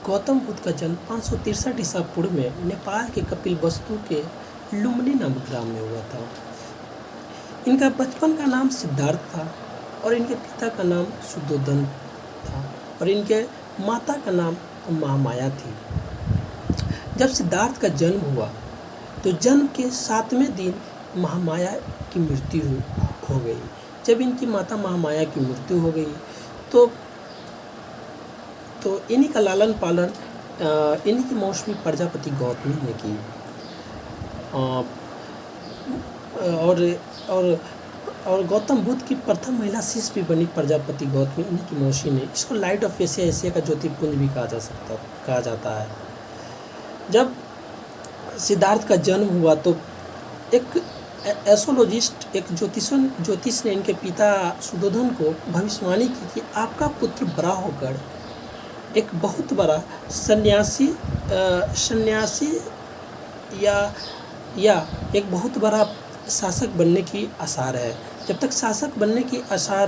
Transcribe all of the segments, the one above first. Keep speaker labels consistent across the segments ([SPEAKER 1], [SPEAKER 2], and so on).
[SPEAKER 1] गौतम बुद्ध का जन्म 563 ईसा पूर्व में नेपाल के कपिलवस्तु के लुम्बिनी नामक ग्राम में हुआ था। इनका बचपन का नाम सिद्धार्थ था और इनके पिता का नाम सुद्धोधन था और इनके माता का नाम महामाया थी। जब सिद्धार्थ का जन्म हुआ तो जन्म के 7वें दिन महामाया की मृत्यु हो गई। जब इनकी माता महामाया की मृत्यु हो गई तो इन्हीं का लालन पालन इन्हीं की मौसमी प्रजापति गौतमी ने की। और गौतम बुद्ध की प्रथम महिला शिष्य भी बनी प्रजापति गौतमी इन्हीं की मौसी ने। इसको लाइट ऑफ एशिया का ज्योतिपुंज भी कहा जाता है। जब सिद्धार्थ का जन्म हुआ तो एक एस्ट्रोलॉजिस्ट, एक ज्योतिष ने इनके पिता सुद्धोधन को भविष्यवाणी की कि आपका पुत्र बड़ा होकर एक बहुत बड़ा सन्यासी या एक बहुत बड़ा शासक बनने की आसार है। जब तक शासक बनने की आसार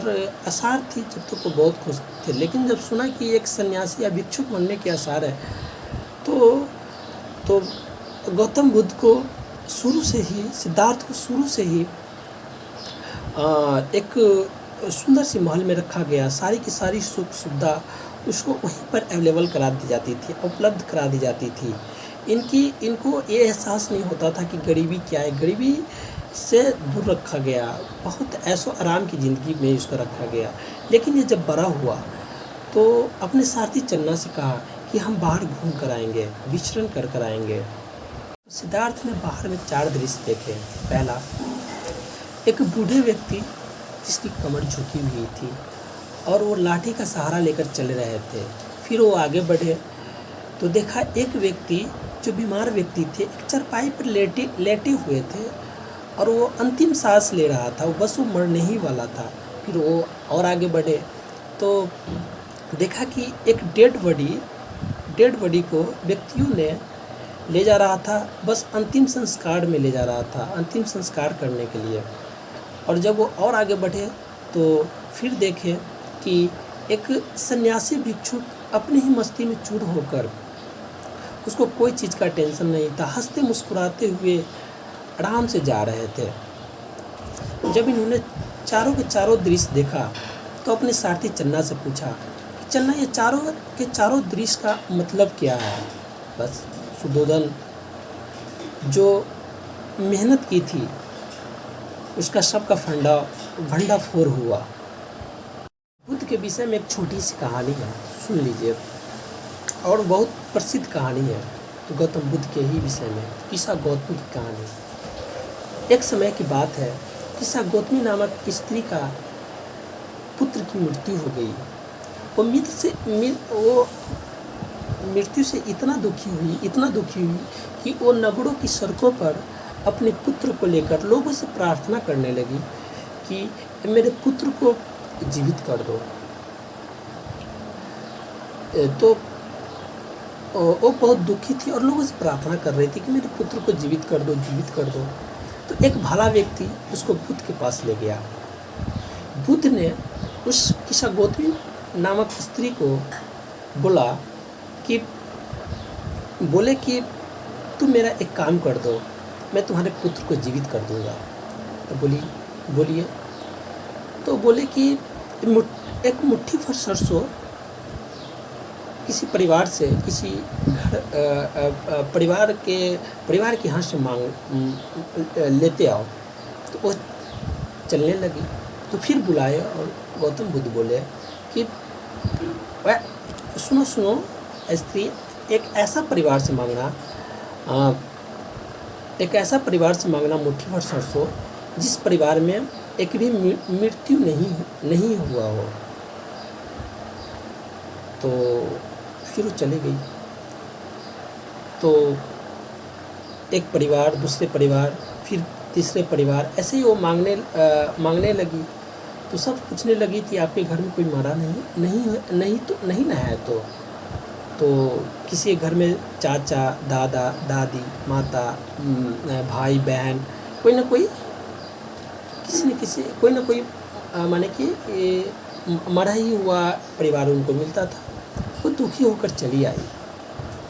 [SPEAKER 1] थी जब तक वो बहुत खुश थे, लेकिन जब सुना कि एक सन्यासी या भिक्षुक बनने की आसार है तो गौतम बुद्ध को सिद्धार्थ को शुरू से ही एक सुंदर सी महल में रखा गया। सारी की सारी सुख सुविधा उसको वहीं पर अवेलेबल करा दी जाती थी, उपलब्ध करा दी जाती थी। इनको ये एहसास नहीं होता था कि गरीबी क्या है। गरीबी से दूर रखा गया, बहुत ऐशो आराम की ज़िंदगी में उसको रखा गया। लेकिन ये जब बड़ा हुआ तो अपने सारथी चन्ना से कहा कि हम बाहर घूम कर आएंगे, विचरण कर आएंगे। सिद्धार्थ ने बाहर में 4 दृश्य देखे। पहला, एक बूढ़े व्यक्ति जिसकी कमर झुकी हुई थी और वो लाठी का सहारा लेकर चल रहे थे। फिर वो आगे बढ़े तो देखा एक व्यक्ति जो बीमार व्यक्ति थे, एक चारपाई पर लेटे हुए थे और वो अंतिम सांस ले रहा था, वो बस वो मरने ही वाला था। फिर वो और आगे बढ़े तो देखा कि एक डेड बॉडी को व्यक्तियों ने ले जा रहा था, बस अंतिम संस्कार में ले जा रहा था, अंतिम संस्कार करने के लिए। और जब वो और आगे बढ़े तो फिर देखे कि एक सन्यासी भिक्षुक अपनी ही मस्ती में चूर होकर, उसको कोई चीज़ का टेंशन नहीं था, हंसते मुस्कुराते हुए आराम से जा रहे थे। जब इन्होंने चारों के चारों दृश्य देखा तो अपने सारथी चन्ना से पूछा कि चन्ना, ये चारों के चारों दृश्य का मतलब क्या है। बस सुद्धोधन जो मेहनत की थी उसका सबका भंडाफोड़ हुआ। बुद्ध के विषय में एक छोटी सी कहानी है, सुन लीजिए, और बहुत प्रसिद्ध कहानी है। तो गौतम बुद्ध के ही विषय में किस्सा गौतमी की कहानी। एक समय की बात है, किस्सा गौतमी नामक स्त्री का पुत्र की मृत्यु हो गई। वो मृत्यु से इतना दुखी हुई कि वो नगरों की सड़कों पर अपने पुत्र को लेकर लोगों से प्रार्थना करने लगी कि मेरे पुत्र को जीवित कर दो। तो वो बहुत दुखी थी और लोगों से प्रार्थना कर रही थी कि मेरे पुत्र को जीवित कर दो। तो एक भला व्यक्ति उसको बुद्ध के पास ले गया। बुद्ध ने उस किस्सा गौतमी नामक स्त्री को बोले कि तुम मेरा एक काम कर दो, मैं तुम्हारे पुत्र को जीवित कर दूंगा। तो बोलिए। तो बोले कि एक मुट्ठी भर सरसों किसी परिवार से, किसी परिवार के यहाँ से लेते आओ। तो वो चलने लगी। तो फिर बुलाए और गौतम बुद्ध बोले कि सुनो स्त्री, एक ऐसा परिवार से मांगना मुट्ठी भर सरसों जिस परिवार में एक भी मृत्यु नहीं हुआ हो। तो फिर वो चली गई। तो एक परिवार, दूसरे परिवार, फिर तीसरे परिवार, ऐसे ही वो मांगने लगी। तो सब पूछने लगी कि आपके घर में कोई मरा नहीं ना है। तो किसी घर में चाचा, दादा, दादी, माता, भाई, बहन, कोई ना कोई माने कि मरा ही हुआ परिवार उनको मिलता था। वो दुखी होकर चली आई।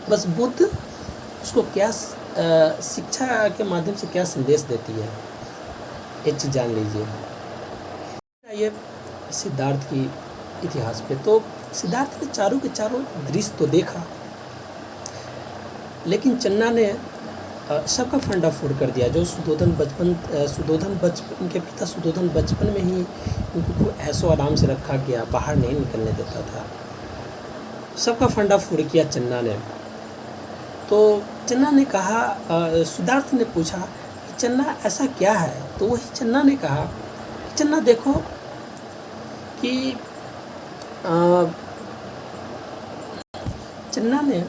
[SPEAKER 1] बस बुद्ध उसको क्या शिक्षा के माध्यम से क्या संदेश देती है, एक चीज़ जान लीजिए। ये सिद्धार्थ की इतिहास पे, तो सिद्धार्थ ने चारों के चारों दृश्य तो देखा, लेकिन चन्ना ने सबका फंडा फोड़ कर दिया। जो सुद्धोधन बचपन इनके पिता सुद्धोधन बचपन में ही इनको खूब ऐशो आराम से रखा गया, बाहर नहीं निकलने देता था। सबका फंडा फोड़ किया चन्ना ने। तो चन्ना ने कहा, सिद्धार्थ ने पूछा कि चन्ना ऐसा क्या है? तो वही चन्ना ने कहा, चन्ना देखो कि चन्ना ने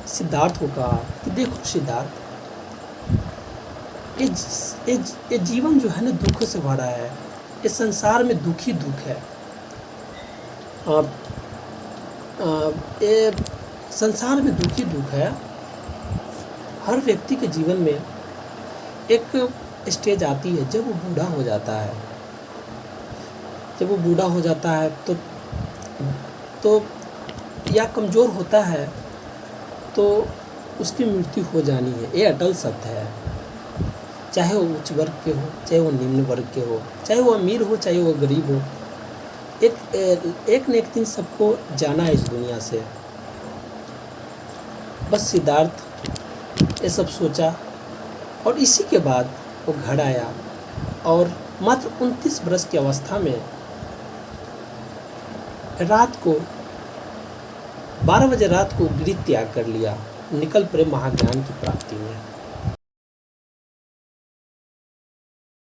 [SPEAKER 1] सिद्धार्थ को कहा कि देखो सिद्धार्थ, ये जीवन जो है ना दुखों से भरा है। इस संसार में दुख ही दुख है। ये संसार में दुख ही दुख है। हर व्यक्ति के जीवन में एक स्टेज आती है जब वो बूढ़ा हो जाता है। जब वो बूढ़ा हो जाता है तो या कमज़ोर होता है तो उसकी मृत्यु हो जानी है। ये अटल सत्य है। चाहे वो उच्च वर्ग के हो, चाहे वो निम्न वर्ग के हो, चाहे वो अमीर हो, चाहे वो गरीब हो, एक न एक दिन सबको जाना है इस दुनिया से। बस सिद्धार्थ ये सब सोचा और इसी के बाद वो घर आया और मात्र 29 वर्ष की अवस्था में रात को 12 बजे रात को गृह त्याग कर लिया, निकल पड़े महाज्ञान की प्राप्ति में।